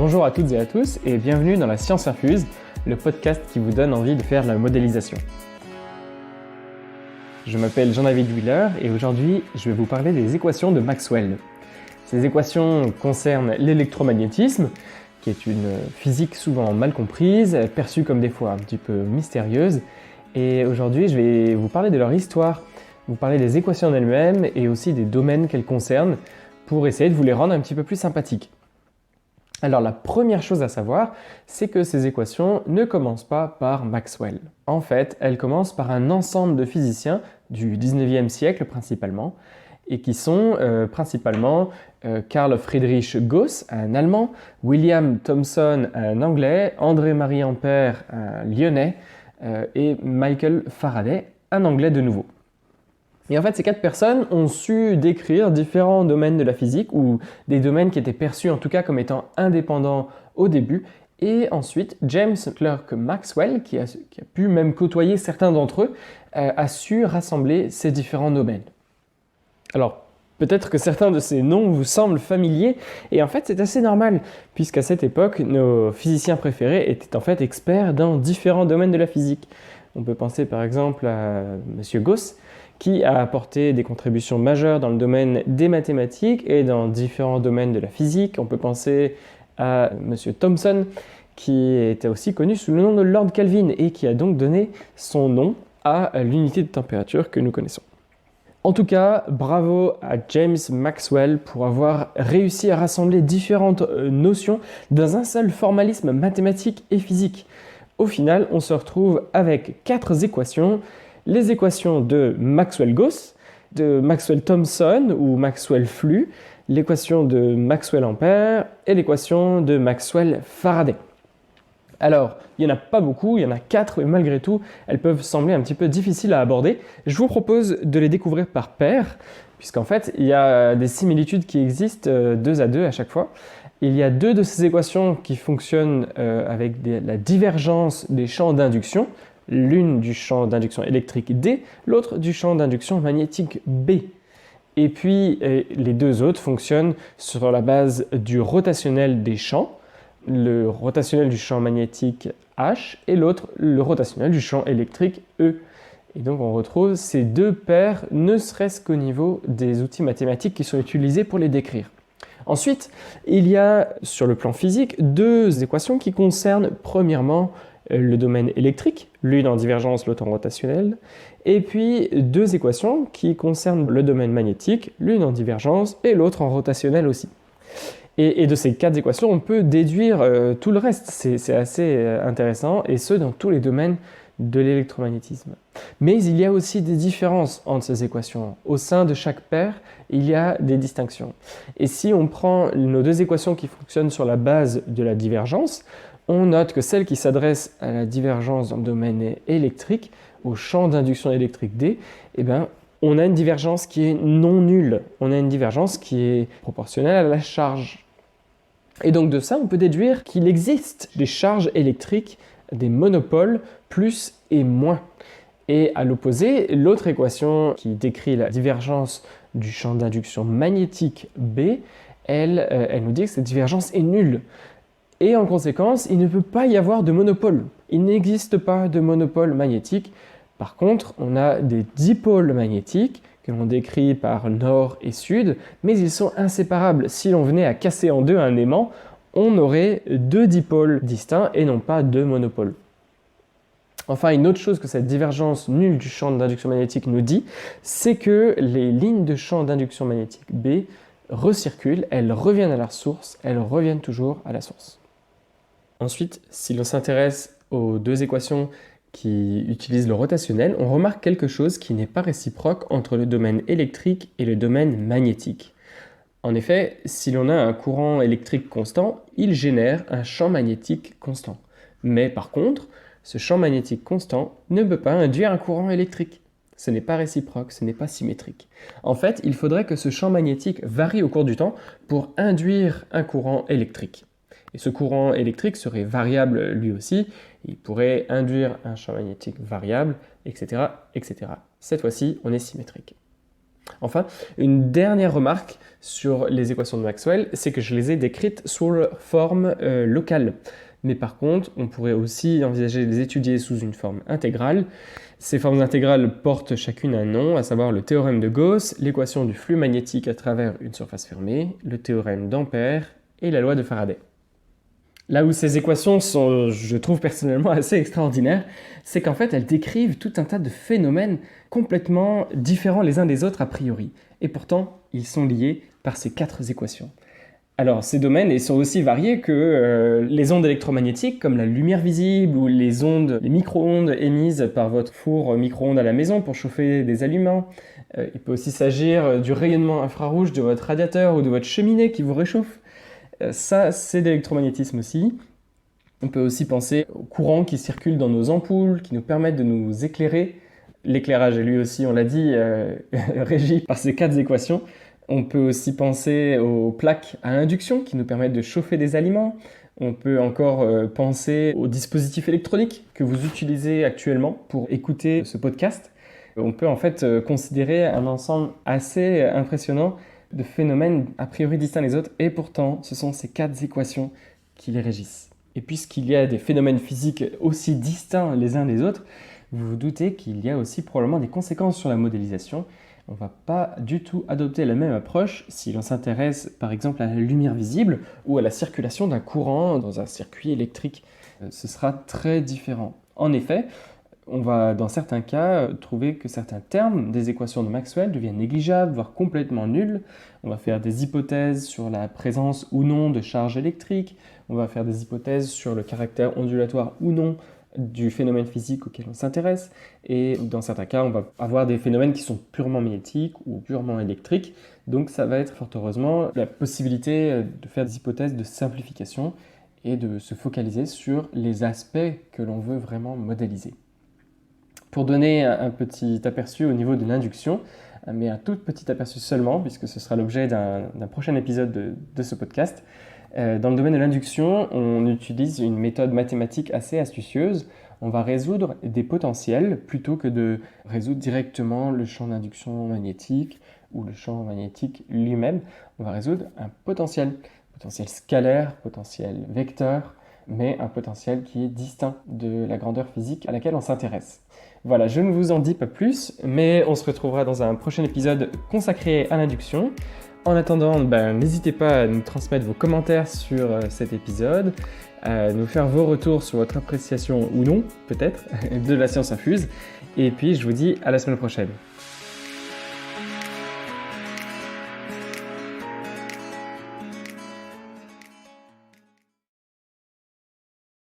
Bonjour à toutes et à tous et bienvenue dans la Science Infuse, le podcast qui vous donne envie de faire de la modélisation. Je m'appelle Jean-David Wheeler et aujourd'hui je vais vous parler des équations de Maxwell. Ces équations concernent l'électromagnétisme, qui est une physique souvent mal comprise, perçue comme des fois un petit peu mystérieuse. Et aujourd'hui je vais vous parler de leur histoire, vous parler des équations en elles-mêmes et aussi des domaines qu'elles concernent pour essayer de vous les rendre un petit peu plus sympathiques. Alors la première chose à savoir, c'est que ces équations ne commencent pas par Maxwell. En fait, elles commencent par un ensemble de physiciens du 19e siècle principalement, et qui sont principalement Carl Friedrich Gauss, un Allemand, William Thomson, un Anglais, André-Marie Ampère, un Lyonnais, et Michael Faraday, un Anglais de nouveau. Et en fait, ces 4 personnes ont su décrire différents domaines de la physique, ou des domaines qui étaient perçus en tout cas comme étant indépendants au début. Et ensuite, James Clerk Maxwell, qui a pu même côtoyer certains d'entre eux, a su rassembler ces différents domaines. Alors, peut-être que certains de ces noms vous semblent familiers, et en fait c'est assez normal, puisqu'à cette époque, nos physiciens préférés étaient en fait experts dans différents domaines de la physique. On peut penser par exemple à M. Gauss, qui a apporté des contributions majeures dans le domaine des mathématiques et dans différents domaines de la physique. On peut penser à M. Thomson, qui était aussi connu sous le nom de Lord Kelvin et qui a donc donné son nom à l'unité de température que nous connaissons. En tout cas, bravo à James Maxwell pour avoir réussi à rassembler différentes notions dans un seul formalisme mathématique et physique. Au final, on se retrouve avec 4 équations. Les équations de Maxwell-Gauss, de Maxwell-Thomson ou Maxwell-Flux, l'équation de Maxwell-Ampère et l'équation de Maxwell-Faraday. Alors, il n'y en a pas beaucoup, il y en a 4, mais malgré tout, elles peuvent sembler un petit peu difficiles à aborder. Je vous propose de les découvrir par paire, puisqu'en fait, il y a des similitudes qui existent 2 à 2 à chaque fois. Il y a 2 de ces équations qui fonctionnent avec la divergence des champs d'induction, l'une du champ d'induction électrique D, l'autre du champ d'induction magnétique B. Et puis, les 2 autres fonctionnent sur la base du rotationnel des champs, le rotationnel du champ magnétique H et l'autre, le rotationnel du champ électrique E. Et donc, on retrouve ces 2 paires, ne serait-ce qu'au niveau des outils mathématiques qui sont utilisés pour les décrire. Ensuite, il y a, sur le plan physique, 2 équations qui concernent premièrement le domaine électrique, l'une en divergence, l'autre en rotationnel, et puis 2 équations qui concernent le domaine magnétique, l'une en divergence et l'autre en rotationnel aussi. Et de ces 4 équations, on peut déduire tout le reste, c'est assez intéressant, et ce dans tous les domaines de l'électromagnétisme. Mais il y a aussi des différences entre ces équations. Au sein de chaque paire, il y a des distinctions. Et si on prend nos 2 équations qui fonctionnent sur la base de la divergence, on note que celle qui s'adresse à la divergence dans le domaine électrique, au champ d'induction électrique D, on a une divergence qui est non nulle. On a une divergence qui est proportionnelle à la charge. Et donc de ça, on peut déduire qu'il existe des charges électriques, des monopoles, plus et moins. Et à l'opposé, l'autre équation qui décrit la divergence du champ d'induction magnétique B, elle nous dit que cette divergence est nulle. Et en conséquence, il ne peut pas y avoir de monopole. Il n'existe pas de monopole magnétique. Par contre, on a des dipôles magnétiques que l'on décrit par nord et sud, mais ils sont inséparables. Si l'on venait à casser en 2 un aimant, on aurait 2 dipôles distincts et non pas 2 monopoles. Enfin, une autre chose que cette divergence nulle du champ d'induction magnétique nous dit, c'est que les lignes de champ d'induction magnétique B recirculent, elles reviennent à leur source, elles reviennent toujours à la source. Ensuite, si l'on s'intéresse aux 2 équations qui utilisent le rotationnel, on remarque quelque chose qui n'est pas réciproque entre le domaine électrique et le domaine magnétique. En effet, si l'on a un courant électrique constant, il génère un champ magnétique constant. Mais par contre, ce champ magnétique constant ne peut pas induire un courant électrique. Ce n'est pas réciproque, ce n'est pas symétrique. En fait, il faudrait que ce champ magnétique varie au cours du temps pour induire un courant électrique. Et ce courant électrique serait variable lui aussi, il pourrait induire un champ magnétique variable, etc., etc. Cette fois-ci, on est symétrique. Enfin, une dernière remarque sur les équations de Maxwell, c'est que je les ai décrites sous forme locale. Mais par contre, on pourrait aussi envisager de les étudier sous une forme intégrale. Ces formes intégrales portent chacune un nom, à savoir le théorème de Gauss, l'équation du flux magnétique à travers une surface fermée, le théorème d'Ampère et la loi de Faraday. Là où ces équations sont, je trouve personnellement, assez extraordinaires, c'est qu'en fait, elles décrivent tout un tas de phénomènes complètement différents les uns des autres a priori. Et pourtant, ils sont liés par ces 4 équations. Alors, ces domaines sont aussi variés que les ondes électromagnétiques, comme la lumière visible ou les micro-ondes émises par votre four micro-ondes à la maison pour chauffer des aliments. Il peut aussi s'agir du rayonnement infrarouge de votre radiateur ou de votre cheminée qui vous réchauffe. Ça, c'est de l'électromagnétisme aussi. On peut aussi penser aux courants qui circulent dans nos ampoules, qui nous permettent de nous éclairer. L'éclairage est lui aussi, on l'a dit, régi par ces 4 équations. On peut aussi penser aux plaques à induction qui nous permettent de chauffer des aliments. On peut encore penser aux dispositifs électroniques que vous utilisez actuellement pour écouter ce podcast. On peut en fait considérer un ensemble assez impressionnant de phénomènes a priori distincts les autres, et pourtant ce sont ces 4 équations qui les régissent. Et puisqu'il y a des phénomènes physiques aussi distincts les uns des autres, vous vous doutez qu'il y a aussi probablement des conséquences sur la modélisation. On ne va pas du tout adopter la même approche si l'on s'intéresse par exemple à la lumière visible ou à la circulation d'un courant dans un circuit électrique. Ce sera très différent. En effet, on va dans certains cas trouver que certains termes des équations de Maxwell deviennent négligeables, voire complètement nuls. On va faire des hypothèses sur la présence ou non de charges électriques. On va faire des hypothèses sur le caractère ondulatoire ou non du phénomène physique auquel on s'intéresse. Et dans certains cas, on va avoir des phénomènes qui sont purement magnétiques ou purement électriques. Donc ça va être fort heureusement la possibilité de faire des hypothèses de simplification et de se focaliser sur les aspects que l'on veut vraiment modéliser. Pour donner un petit aperçu au niveau de l'induction, mais un tout petit aperçu seulement, puisque ce sera l'objet d'un prochain épisode de ce podcast, dans le domaine de l'induction, on utilise une méthode mathématique assez astucieuse. On va résoudre des potentiels plutôt que de résoudre directement le champ d'induction magnétique ou le champ magnétique lui-même. On va résoudre un potentiel scalaire, potentiel vecteur, mais un potentiel qui est distinct de la grandeur physique à laquelle on s'intéresse. Voilà, je ne vous en dis pas plus, mais on se retrouvera dans un prochain épisode consacré à l'induction. En attendant, n'hésitez pas à nous transmettre vos commentaires sur cet épisode, à nous faire vos retours sur votre appréciation ou non, peut-être, de la science infuse. Et puis, je vous dis à la semaine prochaine.